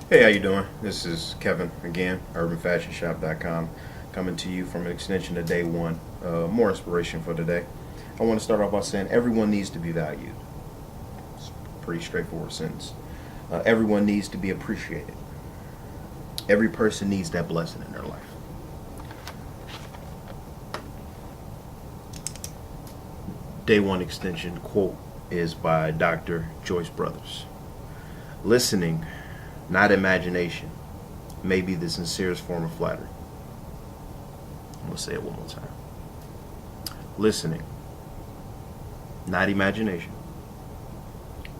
Hey, how you doing? This is Kevin again, urbanfashionshop.com, coming to you from an extension of day one. More inspiration for today. I want to start off by saying everyone needs to be valued. It's a pretty straightforward sentence. Everyone needs to be appreciated. Every person needs that blessing in their life. Day one extension quote is by Dr. Joyce Brothers. Listening, not imagination, may be the sincerest form of flattery. I'm going to say it one more time. Listening, not imagination,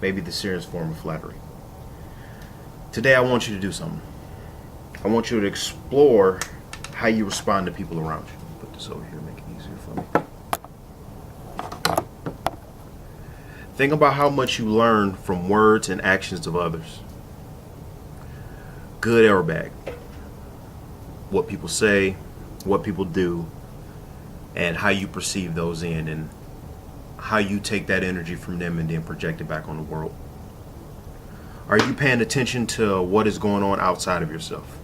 may be the sincerest form of flattery. Today I want you to do something. I want you to explore how you respond to people around you. Put this over here, make it easier for me. Think about how much you learn from words and actions of others. Good or bad. What people say, what people do, and how you perceive those in, and how you take that energy from them and then project it back on the world. Are you paying attention to what is going on outside of yourself?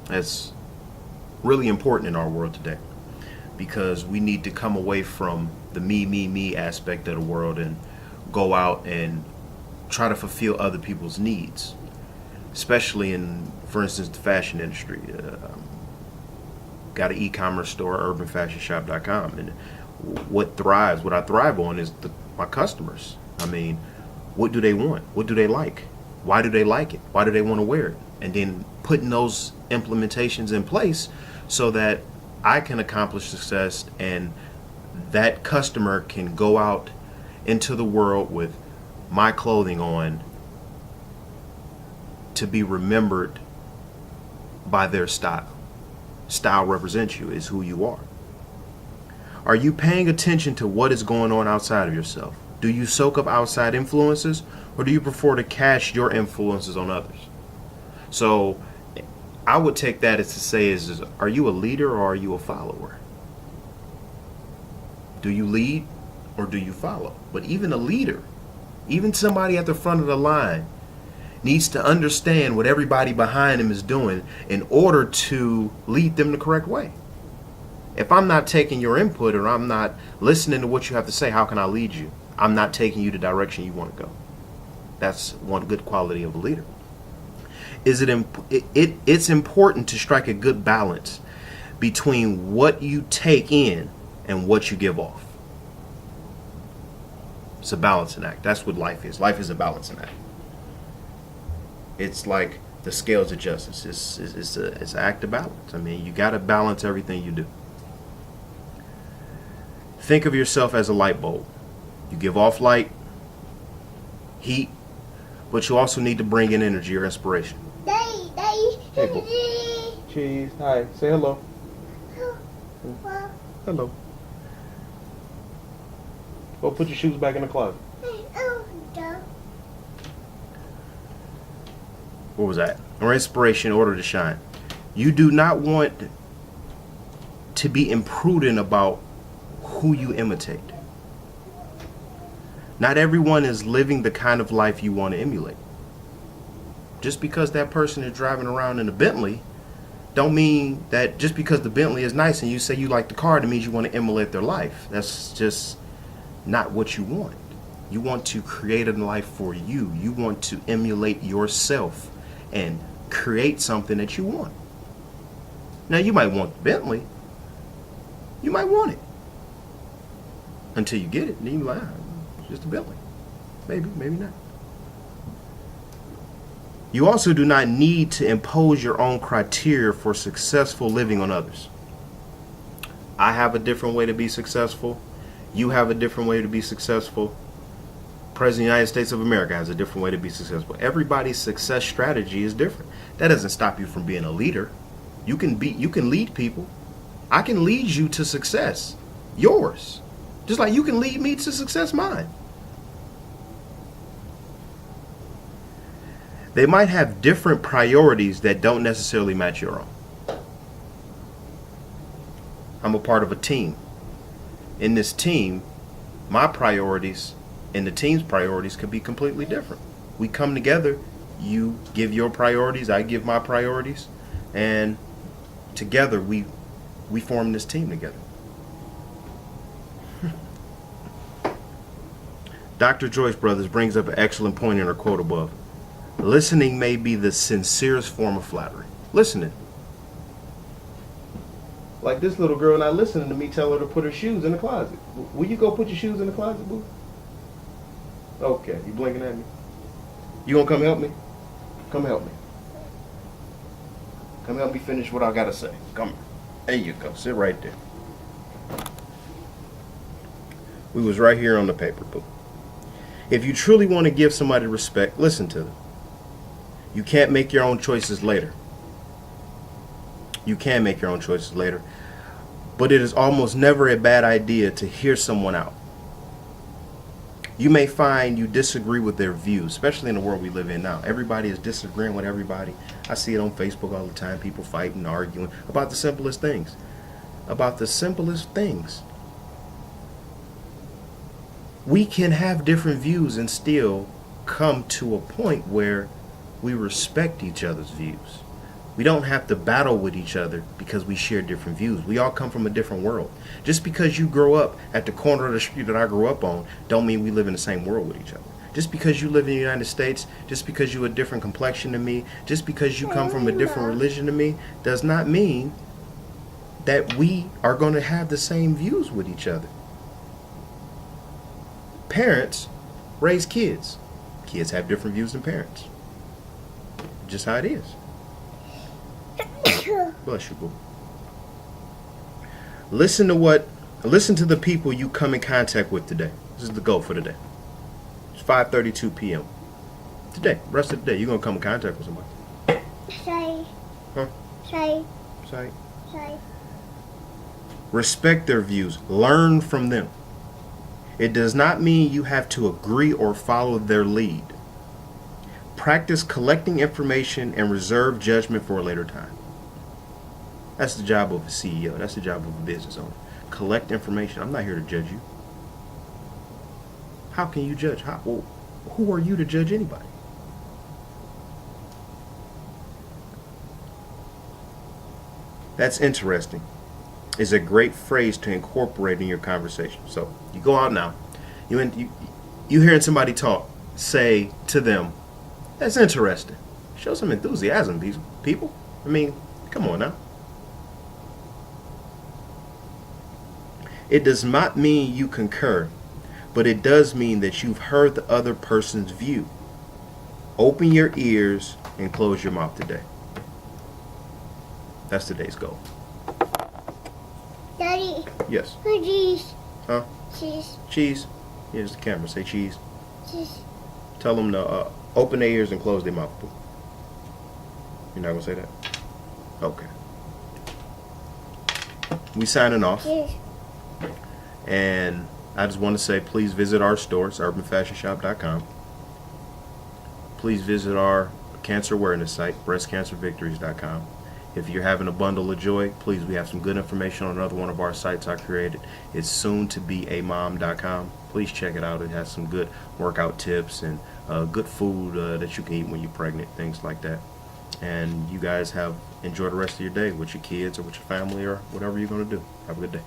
That's really important in our world today, because we need to come away from the me aspect of the world and go out and try to fulfill other people's needs, especially in, for instance, the fashion industry. Got an e-commerce store, urbanfashionshop.com, and what I thrive on is my customers. I mean, what do they want? What do they like? Why do they like it? Why do they want to wear it? And then putting those implementations in place so that I can accomplish success and that customer can go out into the world with my clothing on to be remembered by their style. Style represents you, is who you are. Are you paying attention to what is going on outside of yourself? Do you soak up outside influences, or do you prefer to cast your influences on others? So I would take that as to say is are you a leader or are you a follower? Do you lead or do you follow? But even a leader, even somebody at the front of the line, needs to understand what everybody behind him is doing in order to lead them the correct way. If I'm not taking your input or I'm not listening to what you have to say, how can I lead you? I'm not taking you the direction you want to go. That's one good quality of a leader. It's important to strike a good balance between what you take in and what you give off. It's a balancing act. That's what life is. Life is a balancing act. It's like the scales of justice. It's an act of balance. I mean, you got to balance everything you do. Think of yourself as a light bulb. You give off light, heat, but you also need to bring in energy or inspiration. Daddy. Hey, boy. Cheese. Hi. Say hello. Hello. Go put your shoes back in the closet. What was that? Or inspiration in order to shine. You do not want to be imprudent about who you imitate. Not everyone is living the kind of life you want to emulate. Just because that person is driving around in a Bentley, don't mean that just because the Bentley is nice and you say you like the car, that means you want to emulate their life. That's just not what you want. You want to create a life for you. You want to emulate yourself and create something that you want. Now, you might want the Bentley. You might want it. Until you get it, and then you're like, it's just a Bentley. Maybe, maybe not. You also do not need to impose your own criteria for successful living on others. I have a different way to be successful. You have a different way to be successful. President of the United States of America has a different way to be successful. Everybody's success strategy is different. That doesn't stop you from being a leader. You can lead people. I can lead you to success, yours, just like you can lead me to success, mine. They might have different priorities that don't necessarily match your own. I'm a part of a team. In this team, my priorities and the team's priorities could be completely different. We come together You give your priorities, I give my priorities, and together we form this team together. Dr. Joyce Brothers brings up an excellent point in her quote above. Listening may be the sincerest form of flattery. Listening. Like this little girl not listening to me tell her to put her shoes in the closet. Will you go put your shoes in the closet, boo? Okay, you blinking at me? You gonna come help me? Come help me. Come help me finish what I gotta say. Come here. There you go. Sit right there. We was right here on the paper, boo. If you truly want to give somebody respect, listen to them. You can't make your own choices later. You can make your own choices later. But it is almost never a bad idea to hear someone out. You may find you disagree with their views, especially in the world we live in now. Everybody is disagreeing with everybody. I see it on Facebook all the time. People fighting, arguing about the simplest things. About the simplest things. We can have different views and still come to a point where we respect each other's views. We don't have to battle with each other because we share different views. We all come from a different world. Just because you grow up at the corner of the street that I grew up on, don't mean we live in the same world with each other. Just because you live in the United States, just because you're a different complexion than me, just because you come from a different religion than me, does not mean that we are going to have the same views with each other. Parents raise kids. Kids have different views than parents. Just how it is. Bless you, boo. Listen to the people you come in contact with today. This is the goal for today. It's 5:32 p.m. Today, rest of the day, you're gonna come in contact with somebody. Say. Huh? Say. Respect their views. Learn from them. It does not mean you have to agree or follow their lead. Practice collecting information and reserve judgment for a later time. That's the job of a CEO. That's the job of a business owner. Collect information. I'm not here to judge you. How can you judge? Who are you to judge anybody? That's interesting. Is a great phrase to incorporate in your conversation. So you go out now. You hearing somebody talk. Say to them, "That's interesting." Show some enthusiasm, people. I mean, come on now. It does not mean you concur, but it does mean that you've heard the other person's view. Open your ears and close your mouth today. That's today's goal. Daddy. Yes. Cheese. Huh? Cheese. Cheese. Here's the camera. Say cheese. Cheese. Tell them to open their ears and close their mouth. You're not going to say that? Okay. We signing off. Cheese. And I just want to say, please visit our store, it's urbanfashionshop.com. Please visit our cancer awareness site, breastcancervictories.com. If you're having a bundle of joy, please, we have some good information on another one of our sites I created. It's soon to be a mom.com. Please check it out. It has some good workout tips and good food that you can eat when you're pregnant, things like that. And you guys enjoy the rest of your day with your kids or with your family or whatever you're going to do. Have a good day.